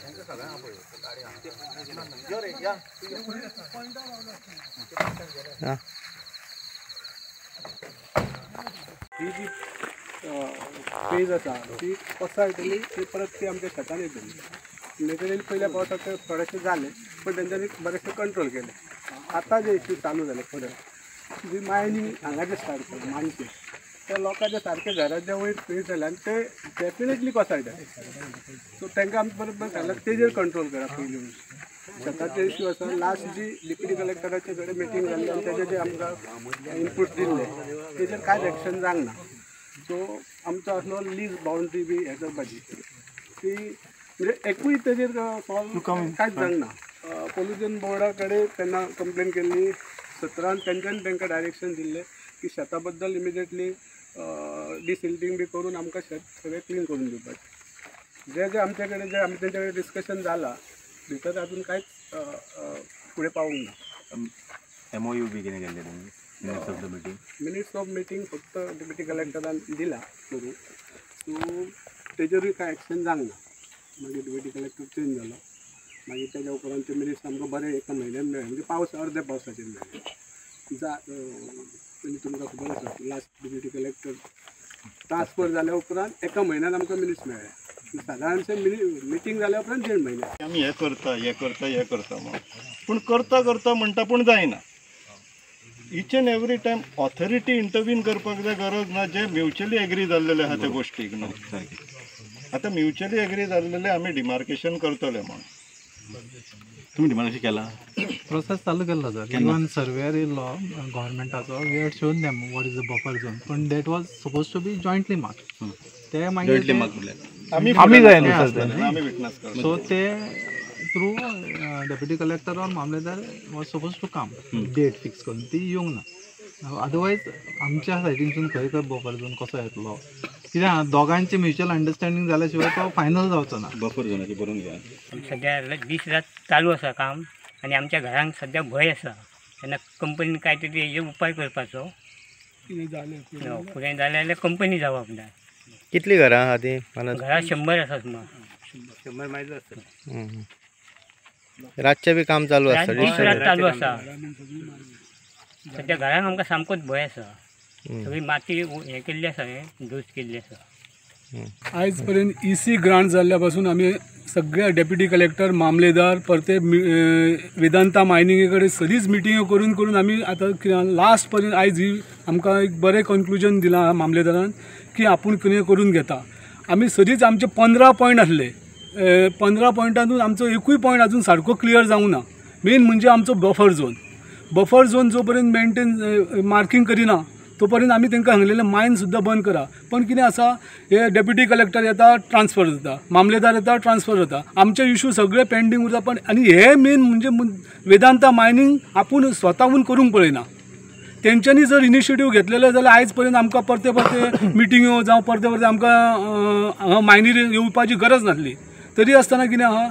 ही जी page आसा ती कोसळटली ती परत ती आमच्या शेतान येतली. नॅचरली पहिल्या पावसाक थोडेशे जाले पण तेंच्यांनी बरेचशे कंट्रोल केले. आता जे इश्यू चालू झाले फुडें जी मायनिंग हांगाचे स्टार्ट केले मानशे त्या लोकांच्या सारखे घराच्या वयर पेज जाले आनी ते डेफिनेटली कोसळटा. सो तांकां आमी बरोबर सांगलां तेजेर कंट्रोल करा पयलीं. शेताचे इश्यू आसा लास्ट जी डिप्युटी कलेक्टराचे कडेन मिटींग जाल्ली आनी तेजे जे आमकां इनपूट दिल्ले तेजेर कांयच एक्शन जावंक ना. सो आमचो असलो लीज बाउंड्री बी हें करपाची ती म्हणजे एकूय तेजेर सॉल्व कांयच जावंक ना. पोल्युशन बोर्डा कडेन तेन्ना कंप्लेन केल्ली 17 तेंच्यांनी तांकां डायरेक्शन दिल्लें की शेता बद्दल इमिजिएटली डिसिल्टिंग बी करून आमकां शेत सगळें क्लीन करून दिवपाचें. जे आमचे कडेन जे आमी तेंचे कडेन डिस्कशन जालां भितर अजून कांयच फुडें पावूंक ना. MOU बी कितें केल्लें तुमी minutes of the meeting? Minutes of meeting फक्त डिप्युटी कलेक्टरान दिला करून. सो तेजेरूय कांय एक्शन जावंक ना. मागीर डिप्युटी कलेक्टर चेंज जालो मागीर तेज्या उपरांत ते मिनिट्स आमकां बरें एका म्हयन्यान मेळ्ळे म्हणजे पावस अर्ध्या पावसाचेर मेळ्ळे. तुमकां खबर आसा लास्ट डिप्युटी कलेक्टर ट्रान्सफर जाल्या उपरांत एका म्हयन्यान आमकां मिनिट्स मेळ्ळे. सादारणशे मिटींग जाल्या उपरांत 1.5 म्हयने आमी हें करता म्हणून पूण करता म्हणटा पूण जायना. Each and every time authority intervene करपाक जाय गरज ना. जे म्युच्युअली एग्री जाल्लेले आहा त्या गोश्टीक न्हू. आतां म्युच्युअली एग्री जाल्लेले आमी डिमार्केशन करतले म्हणून. तुम्ही डिमार्केशन केला? प्रोसेस चालू केल्लो सर. इवन सर्वेयर येयल्लो गव्हर्मेंटाचो. We had shown them what is the buffer zone पण that was suppose to be jointly mark. ते मागीर आमी जाय सो ते through deputy collector or mamlatdar was suppose to come date fix करून ती येवंक ना. अदरवायज आमच्या सायडीनसून खंय बफर झोन कसो येतलो कित्याक दोगांचे म्युच्युअल अंडरस्टँडींग जाल्या शिवाय तो फायनल जावचो ना. बफर झोनाची बरोवन घ्या. सध्या दीस रात चालू आसा काम आनी आमच्या घरांक सध्या भंय आसा. तेन्ना कंपनीन काय तरी हेजे उपाय करपाचो. फुडें जालें जाल्यार कंपनी जावप ना. कितली घरां आहा ती? घरां 100 आसा सुमार. 100 मायज आसता. रातचे बी काम चालू आसता. दीस रात चालू आसा. सध्या घरांक आमकां सामकोच भंय आसा. सगळी माती हें केल्ली आसा हें धूस केल्ली आसा. आयज पर्यंत EC ग्रांट जाल्ल्या पासून आमी सगळ्या डेप्युटी कलेक्टर मामलेदार परते वेदांता मायनिंगे कडेन सरीच मिटिंग्यो करून करून आमी आतां लास्ट पर्यंत आयज ही आमकां एक बरें कन्क्लुजन दिलां मामलेदारान की आपूण कितें करून घेता. आमी सरीच आमचे 15 पॉयंट आसले. 15 पॉयंटांतून आमचो एकूय पॉयंट अजून सारको क्लियर जावंक ना. मेन म्हणजे आमचो बफर झोन जो पर्यंत मेंटेन मार्किंग करिना तो पर्यंत आमी तांकां सांगलेलें मायन सुद्दां बंद करा. पण कितें आसा हे डेप्युटी कलेक्टर येता ट्रान्सफर जाता, मामलेदार येता ट्रान्सफर जाता. आमचे इश्यू सगळे पेंडींग उरता. पण आनी हे मेन म्हणजे वेदांता मायनिंग आपूण स्वताहून करूंक पळयना. तेंच्यांनी जर इनिशिएटीव घेतलेले जाल्यार आयज पर्यंत आमकां परते मिटिंग्यो जावं परते आमकां मायनीर येवपाची गरज नासली. तरी आसतना कितें आहा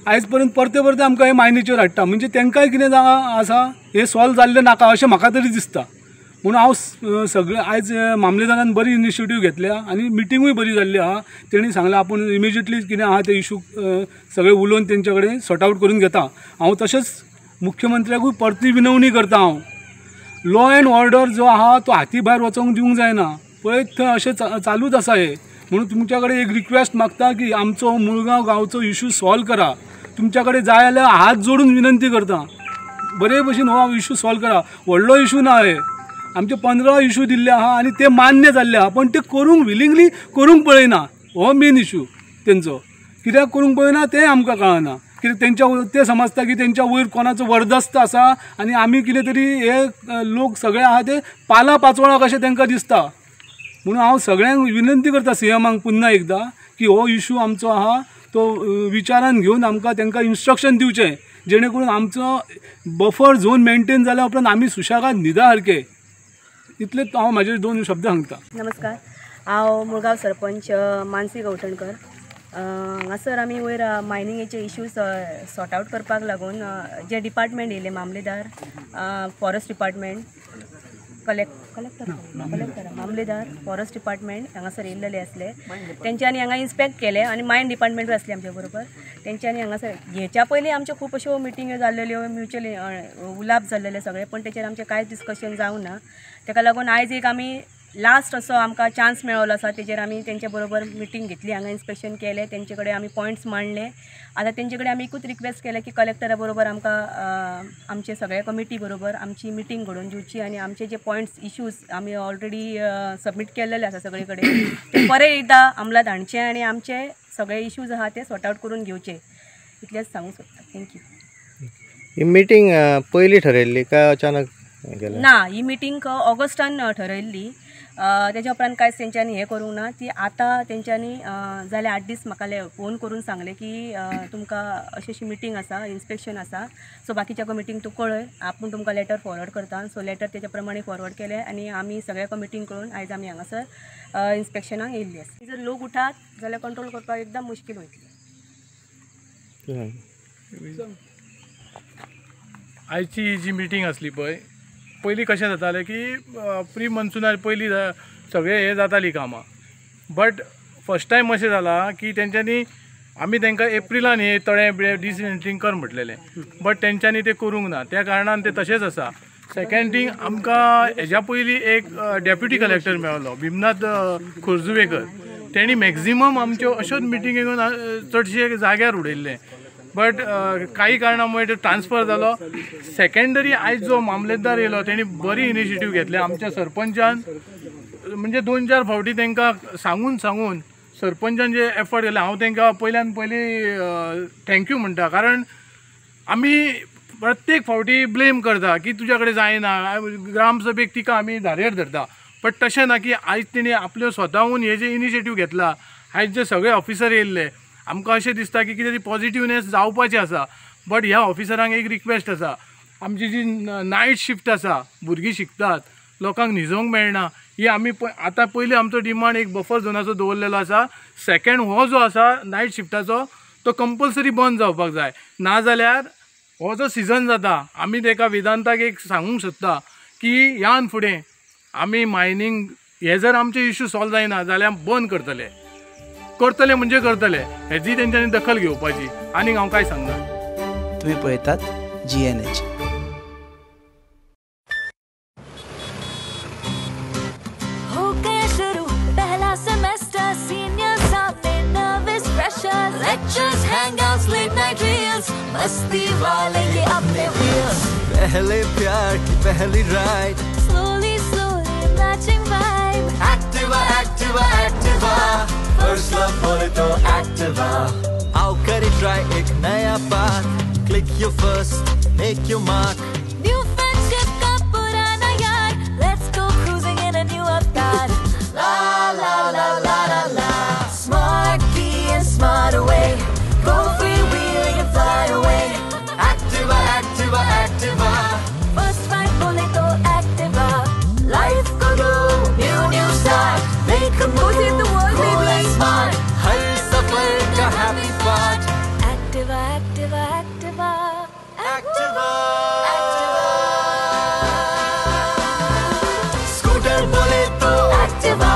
आयज पर्यंत परते आमकां हे मायनीचेर हाडटा. म्हणजे तेंकांय कितें आसा हे सॉल्व जाल्लें नाका अशें म्हाका तरी दिसता. म्हणून हांव सगळें आयज मामलेदारान बरी इनिशिएटीव घेतल्या आनी मिटिंगूय बरी जाल्ली आहा. तेणी सांगलां आपूण इमिजिएटली कितें आहा ते इशू सगळे उलोवन तेंच्या कडेन सॉर्ट आवट करून घेता. हांव तशेंच मुख्यमंत्र्याकूय परती विनवणी करता. हांव लॉ एंड ऑर्डर जो आहा तो हाती भायर वचोंक दिवंक जायना. पळय थंय अशें चालूच आसा हे. म्हणून तुमच्या कडेन एक रिक्वेस्ट मागता की आमचो मुळगांव गांवचो इशू सॉल्व करा. तुमच्या कडेन जाय जाल्यार हात जोडून विनंती करता बरे भशेन हो इशू सॉल्व करा. व्हडलो इशू ना हे. आमचे 15 इशू दिल्ले आहा आनी ते मान्य जाल्ले आहा. पण ते करूंक विलिंगली करूंक पळयना. हो मेन इशू तेंचो. कित्याक करूंक पळयना तें आमकां कळना. कित्याक ते समजता की तेंच्या वयर कोणाचो वरदस्त आसा आनी आमी कितें तरी हे लोक सगळे आहा ते पाला पाचोळा कशें तांकां दिसता. म्हणून हांव सगळ्यांक विनंती करता CMाक पुन्हा एकदां की हो इशू आमचो आहा तो विचारान घेवन आमकां तांकां इन्स्ट्रक्शन दिवचें जेणे करून आमचो बफर झोन मेंटेन जाल्या उपरांत आमी सुशेगाद न्हिदा सारके. इतलेच हांव म्हाजे 2 शब्द सांगता. नमस्कार. हांव मुळगांव सरपंच मानसी गवठणकर. हांगासर आमी वयर मायनिंगेचे इश्यूज सॉर्ट आवट करपाक लागून जे डिपार्टमेंट येयले मामलेदार, फॉरेस्ट डिपार्टमेंट, कलेक्टर मामलेदार, फॉरेस्ट डिपार्टमेंट हांगासर येयल्लेले आसले. तेंच्यांनी हांगा इन्स्पेक्ट केले आनी मायन डिपार्टमेंटूय आसले आमच्या बरोबर. तेंच्यांनी हांगासर हेच्या पयलीं आमच्यो खूब अश्यो मिटिंग्यो जाल्ल्यो म्युच्युअली उलाप जाल्लेले सगळे, पण तेचेर आमचें कांयच डिस्कशन जावंक ना. ताका लागून आयज एक आमी लास्ट असो आमकां चान्स मेळ्ळो आसा, तेजेर आमी तेंच्या बरोबर मिटींग घेतली, हांगा इन्स्पेक्शन केलें, तेंचे कडेन आमी पॉयंट्स मांडले. आतां तेंचे कडेन आमी एकूच रिक्वेस्ट केल्या की कलेक्टरा बरोबर आमकां आमचे सगळे कमिटी बरोबर आमची मिटींग घडोवन दिवची आनी आमचे जे पॉयंट्स इश्यूज आमी ऑलरेडी सबमीट केल्लेले आसा सगळे कडेन ते परत एकदां अंमलात हाडचे आनी आमचे सगळे इश्यूज आहा ते सॉर्ट आउट करून घेवचे, इतलेंच सांगूंक सोदता. थँक्यू. ही मिटींग पयली ठरयल्ली काय अचानक केलें? ना, ही मिटींग ऑगस्टान ठरयल्ली. तेच्या उपरांत कांयच तेंच्यांनी हें करूंक ना. ती आतां तेंच्यांनी जाले 8 दीस म्हाका फोन करून सांगले की तुमकां अशी अशी मिटींग आसा, इन्स्पेक्शन आसा, सो बाकीच्या मिटींग तूं कळय, आपूण तुमकां लेटर फॉरवर्ड करता. सो लेटर तेच्या प्रमाणे फॉरवर्ड केलें आनी आमी सगळ्या कमिटींग कळून आयज आमी हांगासर इन्स्पेक्शनाक येयल्ली आसा. जर लोक उठात जाल्यार कंट्रोल करपाक एकदम मुश्कील वयतलें. आयची जी मिटींग आसली पळय, पयलीं कशें जातालें की प्री मन्सुनार पयलीं सगळे हे जातालीं कामां, बट फर्स्ट टायम अशें जालां की तेंच्यांनी आमी तांकां एप्रिलान हे तळे बिळे डिसॅन्ट्रींग कर म्हटलेलें, बट तेंच्यांनी तें करूंक ना. त्या कारणान तें तशेंच आसा. सेकंड थींग, आमकां हेज्या पयलीं एक डेप्युटी कलेक्टर मेळ्ळो, भीमनाथ खोर्जुवेकर. तेणी मॅक्झिमम आमच्यो अश्योच मिटींग घेवन चडशे जाग्यार उडयल्ले, बट काही कारणामुळे तो ट्रान्सफर जालो. सेकंडरी आयज जो मामलेदार येयलो तेणी बरी इनिशिएटीव घेतले. आमच्या सरपंचान म्हणजे 2-4 फावटी तांकां सांगून सरपंचान जे एफर्ट केले, हांव तांकां पयल्यान पयलीं थँक्यू म्हणटा. कारण आमी प्रत्येक फावटी ब्लेम करता की तुज्या कडेन जायना, ग्रामसभेक तिका आमी धारेर धरता, बट तशें ना की आयज तेणी आपल्यो स्वताहून हे जे इनिशिएटीव घेतला. आयज जे सगळे ऑफिसर येयल्ले, आमकां अशें दिसता की कितें तरी पॉझिटिवनेस जावपाचें आसा, बट ह्या ऑफिसरांक एक रिक्वेस्ट आसा. आमची जी नायट शिफ्ट आसा, भुरगीं शिकतात, लोकांक न्हिजोंक मेळना, ही आमी आतां पयलीं आमचो डिमांड एक बफर झोनाचो दवरलेलो आसा. सेकंड हो जो आसा नायट शिफ्टाचो तो कंपल्सरी बंद जावपाक जाय, नाजाल्यार हो जो सिजन जाता आमी ताका वेदांताक एक सांगूंक सोदता की ह्यान फुडें आमी मायनींग हे जर आमचे इश्यू सॉल्व जायना जाल्यार बंद करतले म्हणजे करतले. हेजी तेंच्यांनी दखल घेवपाची. आनीक हांव कांय सांगना. तुम्ही पळयतात GNH. हो गया शुरू पहला सेमेस्टर, सीनियर सामने nervous pressure, lectures, hangouts, late night reels, मस्ती वाले ये अपने व्हील्स, पहले प्यार की पहली ride, slowly slowly matching vibe, Activa Activa Activa, first love बोले तो एक्टिवा. आओ करें ट्राई एक नया path, click your first, make your mark. New friendship का पुराना यार, let's go cruising in a new avatar. La la la la la la. Smart key and smart away, go freewheeling and fly away. Activa activa activa. First fight बोले तो Activa. Life को दो new start, make a move in the world, Cool baby. and smart. हर सफर का happy part. Activa, Activa, Activa, Activa. Scooter बोले तो Activa,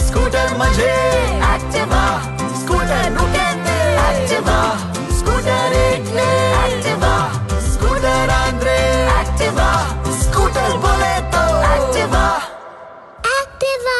scooter मजे. Activa, scooter रुके दे. Activa, scooter एक ले. Activa, scooter Andre. Activa, scooter बोले तो Activa. Activa.